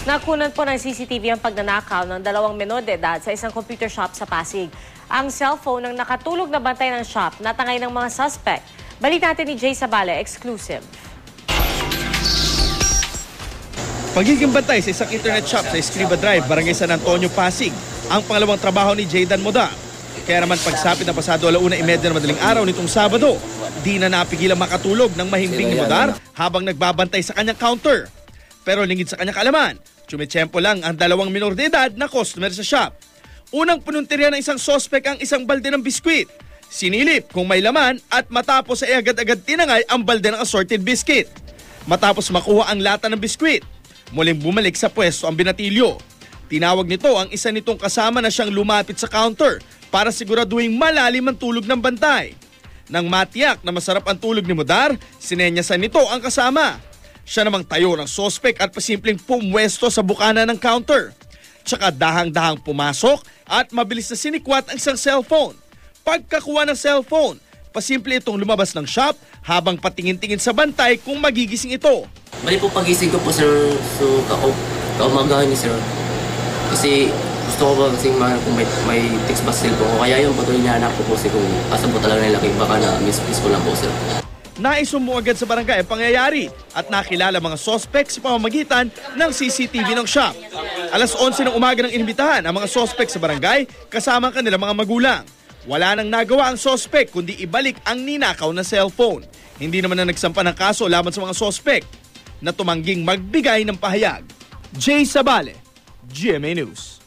Nakunan po ng CCTV ang pagnanakaw ng 2 menor de edad sa isang computer shop sa Pasig. Ang cellphone ng nakatulog na bantay ng shop natangay ng mga suspect. Balik natin ni Jay Sabale, exclusive. Pagiging bantay sa isang internet shop sa Escriba Drive, Barangay San Antonio, Pasig, ang pangalawang trabaho ni Jaydan Moda. Kaya naman pagsapit na pasado 1:30 ng madaling araw nitong Sabado, di na napigilang makatulog ng mahimbing ni Modar habang nagbabantay sa kanyang counter. Pero lingid sa kanyang kaalaman, tsumitsyempo lang ang 2 minor de edad na customer sa shop. Unang pununtirya ng isang sospek ang isang balde ng biskwit. Sinilip kung may laman at matapos ay agad-agad tinangay ang balde ng assorted biscuit. Matapos makuha ang lata ng biskwit, muling bumalik sa pwesto ang binatilyo. Tinawag nito ang isa nitong kasama na siyang lumapit sa counter para siguraduhing malalim ang tulog ng bantay. Nang matiyak na masarap ang tulog ni Modar, sinenyasan nito ang kasama. Siya namang tayo ng sospek at pasimpleng pumwesto sa bukana ng counter. Tsaka dahang-dahang pumasok at mabilis na sinikwat ang isang cellphone. Pagkakuha ng cellphone, pasimple itong lumabas ng shop habang patingin-tingin sa bantay kung magigising ito. Bali po pagising ko po sir, so kaumagahan ni sir. Kasi gusto ko ba kasing kung may text basel po ko. Kaya yung patuloy na anak ko po kasi kung asa po talaga nila kayo baka na miss ko lang po sir. Naisumbong agad sa barangay ang pangyayari at nakilala mga sospek sa pamamagitan ng CCTV ng shop. Alas 11 ng umaga nang inimbitahan ang mga sospek sa barangay kasama ang kanilang mga magulang. Wala nang nagawa ang sospek kundi ibalik ang ninakaw na cellphone. Hindi naman na nagsampa ng kaso laban sa mga sospek na tumangging magbigay ng pahayag. Jay Sabale, GMA News.